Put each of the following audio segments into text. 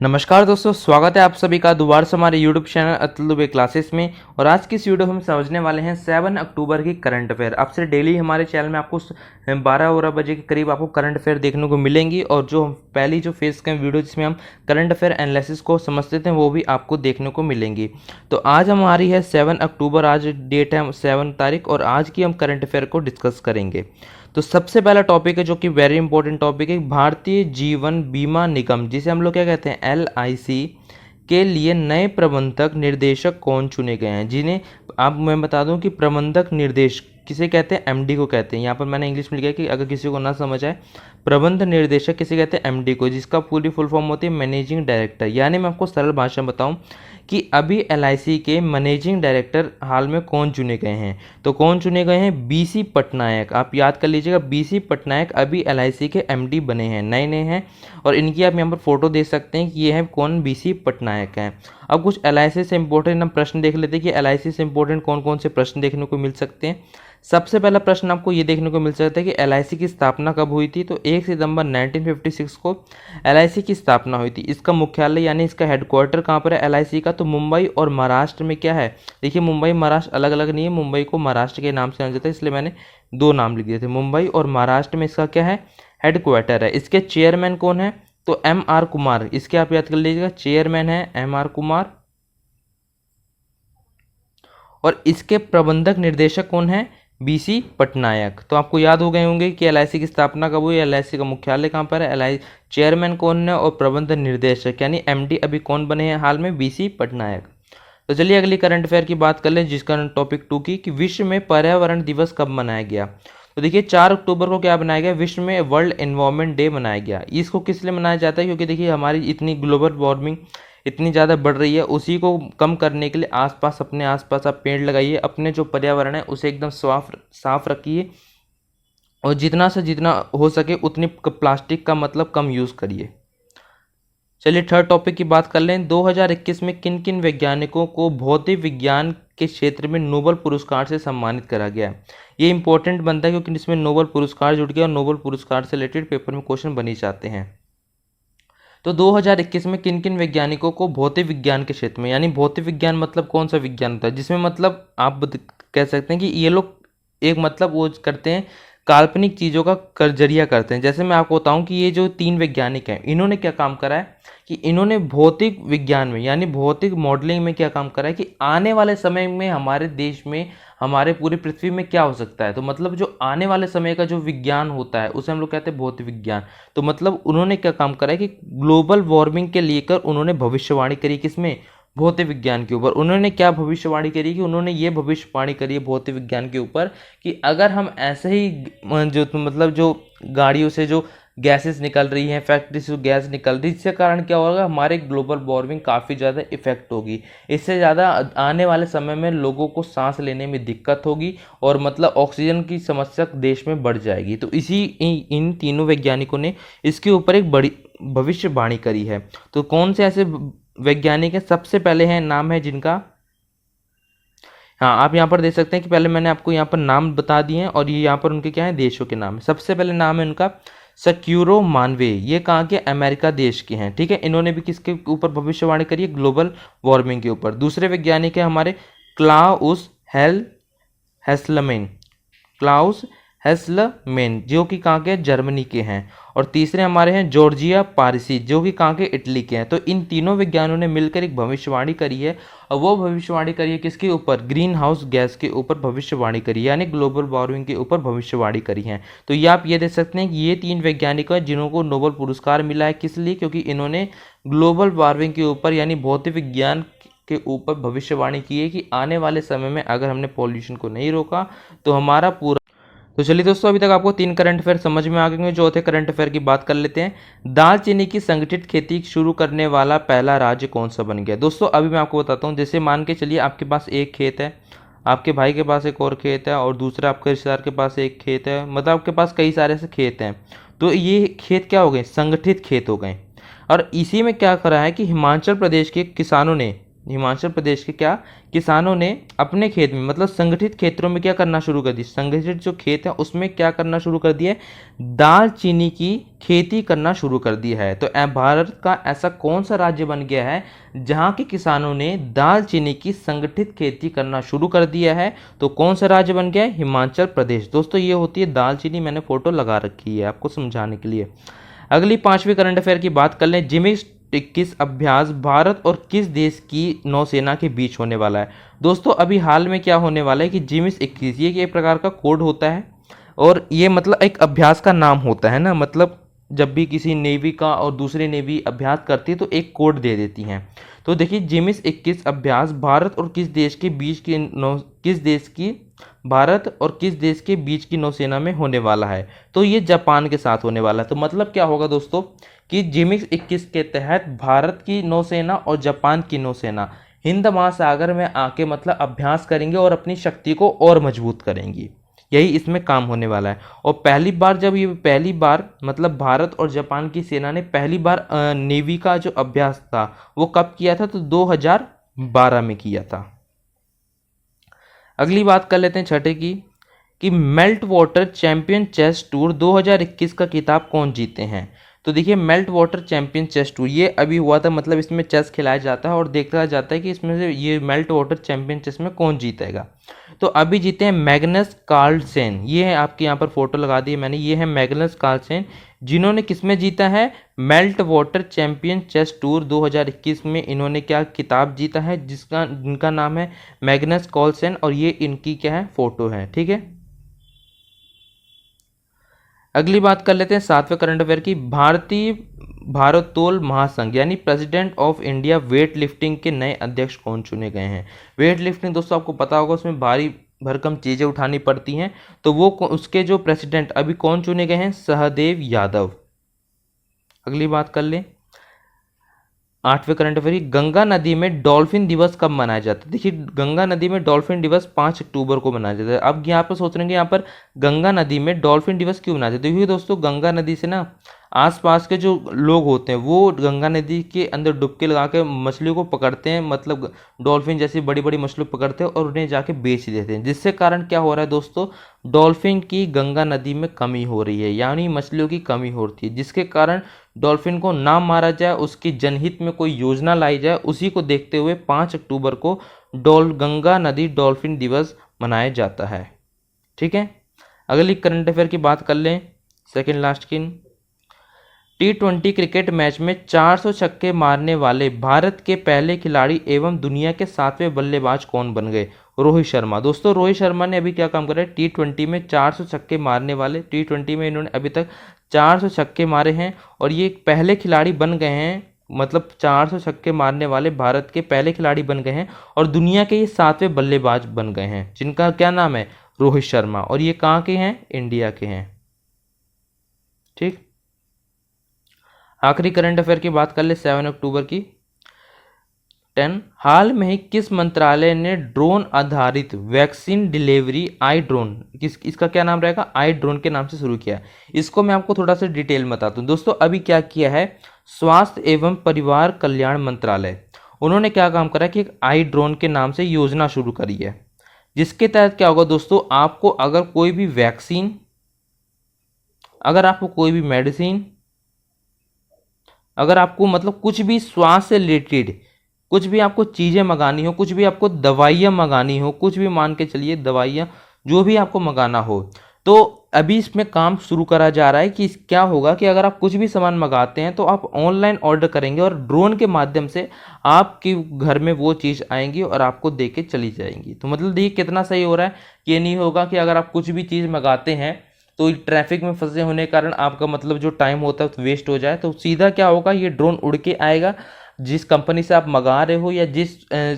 नमस्कार दोस्तों, स्वागत है आप सभी का दोबारा से हमारे YouTube channel Atul Dubey classes में। और आज की इस वीडियो हम समझने वाले हैं 7 अक्टूबर की करंट अफेयर। आपसे डेली हमारे चैनल में आपको 12 बजे के करीब आपको करंट अफेयर देखने को मिलेंगी। और जो पहली जो फेस के वीडियो जिसमें हम करंट अफेयर एनालिसिस को समझते थे वो भी आपको देखने को मिलेंगी। तो आज हमारी है 7 अक्टूबर, आज डेट है 7 तारीख, और आज की हम करंट अफेयर को डिस्कस करेंगे। तो सबसे पहला टॉपिक है जो कि वेरी इंपॉर्टेंट टॉपिक है, भारतीय जीवन बीमा निगम जिसे हम लोग क्या कहते हैं LIC के लिए नए प्रबंधक निर्देशक कौन चुने गए हैं। जिन्हें आप मैं बता दूं कि प्रबंधक निर्देश किसे कहते हैं, MD को कहते हैं। यहाँ पर मैंने इंग्लिश में लिखा है कि अगर किसी को ना समझ आए, प्रबंध निर्देशक किसे कहते हैं, MD को, जिसका पूरी फुल फॉर्म होती है मैनेजिंग डायरेक्टर। यानी मैं आपको सरल भाषा में बताऊं कि अभी LIC के मैनेजिंग डायरेक्टर हाल में कौन चुने गए हैं। तो कौन चुने गए हैं, BC पटनायक। आप याद कर लीजिएगा, BC पटनायक अभी LIC के MD बने हैं, नए नए हैं। और इनकी आप यहाँ पर फोटो देख सकते हैं कि ये है कौन, BC पटनायक हैं। अब कुछ LIC से इंपॉर्टेंट हम प्रश्न देख लेते हैं कि LIC से इंपॉर्टेंट कौन कौन से प्रश्न देखने को मिल सकते हैं। सबसे पहला प्रश्न आपको ये देखने को मिल सकता है कि LIC की स्थापना कब हुई थी। तो 1 सितंबर 1956 को LIC की स्थापना हुई थी। इसका मुख्यालय यानी इसका हेडक्वार्टर कहाँ पर है LIC का, तो मुंबई और महाराष्ट्र में क्या है। देखिए, मुंबई महाराष्ट्र अलग अलग नहीं है, मुंबई को महाराष्ट्र के नाम से जाना जाता है, इसलिए मैंने दो नाम लिख दिए थे। मुंबई और महाराष्ट्र में इसका क्या है, हेडक्वार्टर है। इसके चेयरमैन कौन है, तो MR कुमार। इसके आप याद कर लीजिएगा, चेयरमैन है MR कुमार। और इसके प्रबंधक निर्देशक कौन है, BC पटनायक। तो आपको याद हो गए होंगे कि LIC की स्थापना कब हुई, LIC का मुख्यालय कहाँ पर है, LIC चेयरमैन कौन है और प्रबंधक निर्देशक यानी MD अभी कौन बने हैं हाल में, BC पटनायक। तो चलिए अगली करंट अफेयर की बात कर लें, जिसका टॉपिक 2 की कि विश्व में पर्यावरण दिवस कब मनाया गया। तो देखिए 4 अक्टूबर को क्या बनाया गया, विश्व में वर्ल्ड एनवायरनमेंट डे मनाया गया। इसको किस लिए मनाया जाता है, क्योंकि देखिए हमारी इतनी ग्लोबल वार्मिंग इतनी ज़्यादा बढ़ रही है, उसी को कम करने के लिए अपने आसपास आप पेड़ लगाइए, अपने जो पर्यावरण है उसे एकदम साफ रखिए, और जितना से जितना हो सके उतनी प्लास्टिक का मतलब कम यूज़ करिए। चलिए थर्ड टॉपिक की बात कर लें। 2021 में किन किन वैज्ञानिकों को भौतिक विज्ञान के क्षेत्र में नोबेल पुरस्कार से सम्मानित करा गया। ये इंपॉर्टेंट बनता है क्योंकि इसमें नोबेल पुरस्कार जुड़ गया और नोबेल पुरस्कार से रिलेटेड पेपर में क्वेश्चन बन ही जाते हैं। तो 2021 में किन किन वैज्ञानिकों को भौतिक विज्ञान के क्षेत्र में, यानी भौतिक विज्ञान मतलब कौन सा विज्ञान होता है, जिसमें मतलब आप कह सकते हैं कि ये लोग एक मतलब वो करते हैं, काल्पनिक चीज़ों का जरिया करते हैं। जैसे मैं आपको बताऊं कि ये जो 3 वैज्ञानिक हैं, इन्होंने क्या काम करा है कि इन्होंने भौतिक विज्ञान में यानी भौतिक मॉडलिंग में क्या काम करा है कि आने वाले समय में हमारे देश में, हमारे पूरी पृथ्वी में क्या हो सकता है। तो मतलब जो आने वाले समय का जो विज्ञान होता है उसे हम लोग कहते हैं भौतिक विज्ञान। तो मतलब उन्होंने क्या काम करा है कि ग्लोबल वार्मिंग के लेकर उन्होंने भविष्यवाणी करी, किसमें, भौतिक विज्ञान के ऊपर। उन्होंने क्या भविष्यवाणी करी कि उन्होंने ये भविष्यवाणी करी है भौतिक विज्ञान के ऊपर कि अगर हम ऐसे ही जो मतलब जो गाड़ियों से जो गैसेस निकल रही हैं, फैक्ट्री से जो गैस निकल रही है, इसके कारण क्या होगा, हमारे ग्लोबल वार्मिंग काफ़ी ज़्यादा इफेक्ट होगी। इससे ज़्यादा आने वाले समय में लोगों को सांस लेने में दिक्कत होगी और मतलब ऑक्सीजन की समस्या देश में बढ़ जाएगी। तो इन तीनों वैज्ञानिकों ने इसके ऊपर एक बड़ी भविष्यवाणी करी है। तो कौन से ऐसे वैज्ञानिक हैं, सबसे पहले हैं, नाम है जिनका, हाँ आप यहाँ पर देख सकते हैं कि पहले मैंने आपको यहाँ पर नाम बता दिए हैं और ये यहाँ पर उनके क्या है, देशों के नाम है। सबसे पहले नाम है उनका सक्यूरो मानवे, ये कहाँ के, अमेरिका देश के हैं, ठीक है। इन्होंने भी किसके ऊपर भविष्यवाणी करी है, ग्लोबल वार्मिंग के ऊपर। दूसरे वैज्ञानिक है हमारे क्लाउस हेस्लमेन, क्लाउस हेस्लमेन जो कि कहाँ के, जर्मनी के हैं। और तीसरे हमारे हैं जॉर्जिया पारिसी जो कि कहाँ के, इटली के हैं। तो इन तीनों विज्ञानियों ने मिलकर एक भविष्यवाणी करी है, और वो भविष्यवाणी करी है किसके ऊपर, ग्रीन हाउस गैस के ऊपर भविष्यवाणी करी है, यानी ग्लोबल वार्मिंग के ऊपर भविष्यवाणी करी है। तो ये आप ये देख सकते हैं कि ये 3 वैज्ञानिक हैं जिन्हों को नोबेल पुरस्कार मिला है, किस लिए, क्योंकि इन्होंने ग्लोबल वार्मिंग के ऊपर यानी भौतिक विज्ञान के ऊपर भविष्यवाणी की है कि आने वाले समय में अगर हमने पॉल्यूशन को नहीं रोका तो हमारा पूरा। तो चलिए दोस्तों, अभी तक आपको 3 करंट अफेयर समझ में आ गए। चौथे करंट अफेयर की बात कर लेते हैं। दालचीनी की संगठित खेती शुरू करने वाला पहला राज्य कौन सा बन गया। दोस्तों अभी मैं आपको बताता हूँ, जैसे मान के चलिए आपके पास एक खेत है, आपके भाई के पास एक और खेत है, और दूसरा आपके रिश्तेदार के पास एक खेत है, मतलब आपके पास कई सारे ऐसे खेत हैं। तो ये खेत क्या हो गए, संगठित खेत हो गए। और इसी में क्या करा है कि हिमाचल प्रदेश के किसानों ने हिमाचल प्रदेश के क्या किसानों ने अपने खेत में मतलब संगठित क्षेत्रों में क्या करना शुरू कर दी, संगठित जो खेत है उसमें क्या करना शुरू कर दिया है, दालचीनी की खेती करना शुरू कर दिया है। तो भारत का ऐसा कौन सा राज्य बन गया है जहां के किसानों ने दालचीनी की संगठित खेती करना शुरू कर दिया है? तो कौन सा राज्य बन गया है? हिमाचल प्रदेश। दोस्तों ये होती है दालचीनी, मैंने फोटो लगा रखी है आपको समझाने के लिए। अगली 5वीं करंट अफेयर की बात कर लें। जिमिक्स 21 अभ्यास भारत और किस देश की नौसेना के बीच होने वाला है? दोस्तों अभी हाल में क्या होने वाला है कि जिमिक्स 21 ये एक प्रकार का कोड होता है और ये मतलब एक अभ्यास का नाम होता है ना, मतलब जब भी किसी नेवी का और दूसरी नेवी अभ्यास करती है तो एक कोड दे देती हैं। तो देखिए जिमिक्स 21 अभ्यास भारत और किस देश के बीच की नौसेना में होने वाला है? तो ये जापान के साथ होने वाला है। तो मतलब क्या होगा दोस्तों कि जिमिक्स 21 के तहत भारत की नौसेना और जापान की नौसेना हिंद महासागर में आके मतलब अभ्यास करेंगे और अपनी शक्ति को और मजबूत करेंगी, यही इसमें काम होने वाला है। और पहली बार मतलब भारत और जापान की सेना ने पहली बार नेवी का जो अभ्यास था वो कब किया था? तो 2012 में किया था। अगली बात कर लेते हैं छठे की कि Meltwater Champion Chess Tour 2021 का खिताब कौन जीते हैं? तो देखिए Meltwater Champion Chess Tour ये अभी हुआ था, मतलब इसमें चेस खिलाया जाता है और देखा जाता है कि इसमें से ये मेल्ट वाटर चैंपियन चेस में कौन जीतेगा। तो अभी जीते हैं मैग्नस कार्लसेन, ये है आपके यहाँ पर फोटो लगा दी है मैंने, ये है मैग्नस कार्लसेन जिन्होंने किसमें जीता है? Meltwater Champion Chess Tour 2021 में इन्होंने क्या खिताब जीता है, जिनका नाम है मैग्नस कार्लसेन और ये इनकी क्या है फोटो है। ठीक है, अगली बात कर लेते हैं 7वें करंट अफेयर की। भारतीय भारोत्तोलन महासंघ यानी president of India weight lifting के नए अध्यक्ष कौन चुने गए हैं? वेट लिफ्टिंग दोस्तों आपको पता होगा उसमें भारी भरकम चीजें उठानी पड़ती हैं, तो वो उसके जो प्रेसिडेंट अभी कौन चुने गए हैं? सहदेव यादव। अगली बात कर ले 8वें करंट अफेयर, गंगा नदी में डॉल्फिन दिवस कब मनाया जाता है? देखिए गंगा नदी में डॉल्फिन दिवस 5 अक्टूबर को मनाया जाता है। अब यहाँ पर सोच रहे हैं कि यहाँ पर गंगा नदी में डॉल्फिन दिवस क्यों मनाया जाता है? क्योंकि दोस्तों गंगा नदी से ना आसपास के जो लोग होते हैं वो गंगा नदी के अंदर डुबकी लगा के मछलियों को पकड़ते हैं, मतलब डॉल्फिन जैसी बड़ी बड़ी मछली पकड़ते हैं और उन्हें जाके बेच देते हैं, जिससे कारण क्या हो रहा है दोस्तों? डॉल्फिन की गंगा नदी में कमी हो रही है, यानी मछलियों की कमी हो रही है, जिसके कारण डॉल्फिन को ना मारा जाए, उसकी जनहित में कोई योजना लाई जाए, उसी को देखते हुए 5 अक्टूबर को गंगा नदी डॉल्फिन दिवस मनाया जाता है। ठीक है, अगली करंट अफेयर की बात कर लें, सेकेंड लास्ट की। T20 क्रिकेट मैच में 400 छक्के मारने वाले भारत के पहले खिलाड़ी एवं दुनिया के 7वें बल्लेबाज कौन बन गए? रोहित शर्मा। दोस्तों रोहित शर्मा ने अभी क्या काम करा है? T20 में 400 छक्के मारने वाले, T20 में इन्होंने अभी तक 400 छक्के मारे हैं और ये पहले खिलाड़ी बन गए हैं, मतलब 400 छक्के मारने वाले भारत के पहले खिलाड़ी बन गए हैं और दुनिया के ये 7वें बल्लेबाज बन गए हैं, जिनका क्या नाम है? रोहित शर्मा। और ये कहाँ के हैं? इंडिया के हैं। ठीक, आखिरी करंट अफेयर की बात कर ले 7 अक्टूबर की। 10 हाल में ही किस मंत्रालय ने ड्रोन आधारित वैक्सीन डिलीवरी आई ड्रोन, इसका क्या नाम रहेगा? आई ड्रोन के नाम से शुरू किया। इसको मैं आपको थोड़ा सा डिटेल में बताता हूँ। दोस्तों अभी क्या किया है, स्वास्थ्य एवं परिवार कल्याण मंत्रालय, उन्होंने क्या काम करा कि एक आई ड्रोन के नाम से योजना शुरू करी है, जिसके तहत क्या होगा दोस्तों, आपको अगर कोई भी वैक्सीन, अगर आपको कोई भी मेडिसिन, अगर आपको मतलब कुछ भी स्वास्थ्य से रिलेटेड कुछ भी आपको चीज़ें मंगानी हो, कुछ भी आपको दवाइयाँ मंगानी हो, कुछ भी मान के चलिए दवाइयाँ जो भी आपको मंगाना हो, तो अभी इसमें काम शुरू करा जा रहा है कि क्या होगा कि अगर आप कुछ भी सामान मंगाते हैं तो आप ऑनलाइन ऑर्डर करेंगे और ड्रोन के माध्यम से आपके घर में वो चीज़ आएंगी और आपको दे के चली जाएंगी। तो मतलब देखिए कितना सही हो रहा है। ये नहीं होगा कि अगर आप कुछ भी चीज़ मंगाते हैं तो ट्रैफिक में फंसे होने के कारण आपका मतलब जो टाइम होता है तो वेस्ट हो जाए, तो सीधा क्या होगा, ये ड्रोन उड़ के आएगा, जिस कंपनी से आप मंगा रहे हो या जिस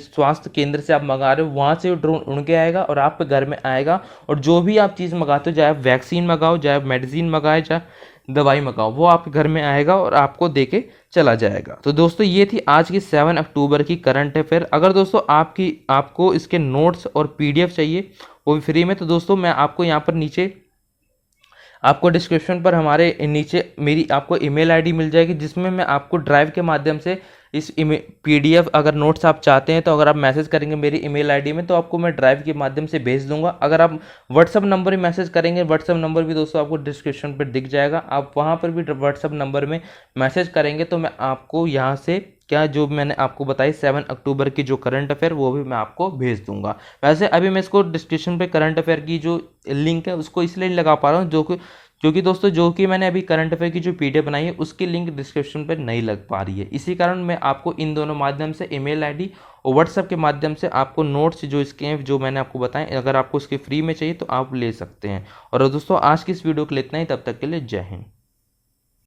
स्वास्थ्य केंद्र से आप मंगा रहे हो वहाँ से ड्रोन उड़ के आएगा और आपके घर में आएगा और जो भी आप चीज़ मंगाते हो, चाहे आप वैक्सीन मंगाओ, चाहे मेडिसिन मंगाए, चाहे दवाई मंगाओ, वो आपके घर में आएगा और आपको दे के चला जाएगा। तो दोस्तों ये थी आज की 7 अक्टूबर की करंट अफेयर। अगर दोस्तों आपको इसके नोट्स और PDF चाहिए वो भी फ्री में, तो दोस्तों मैं आपको यहाँ पर नीचे आपको डिस्क्रिप्शन पर हमारे नीचे मेरी आपको ईमेल आईडी मिल जाएगी, जिसमें मैं आपको ड्राइव के माध्यम से इस PDF अगर नोट्स आप चाहते हैं तो अगर आप मैसेज करेंगे मेरी ईमेल आईडी में तो आपको मैं ड्राइव के माध्यम से भेज दूंगा। अगर आप व्हाट्सअप नंबर में मैसेज करेंगे, व्हाट्सअप नंबर भी दोस्तों आपको डिस्क्रिप्शन पर दिख जाएगा, आप वहाँ पर भी व्हाट्सअप नंबर में मैसेज करेंगे तो मैं आपको यहाँ से क्या जो मैंने आपको बताई 7 अक्टूबर की जो करंट अफेयर वो भी मैं आपको भेज दूंगा। वैसे अभी मैं इसको डिस्क्रिप्शन पे करंट अफेयर की जो लिंक है उसको इसलिए नहीं लगा पा रहा हूँ क्योंकि दोस्तों जो कि मैंने अभी करंट अफेयर की जो PDF बनाई है उसकी लिंक डिस्क्रिप्शन पर नहीं लग पा रही है। इसी कारण मैं आपको इन दोनों माध्यम से ईमेल आईडी और व्हाट्सएप के माध्यम से आपको नोट्स जो इसके हैं जो मैंने आपको बताएं, अगर आपको इसके फ्री में चाहिए तो आप ले सकते हैं। और दोस्तों आज की इस वीडियो के लिए इतना ही, तब तक के लिए जय हिंद।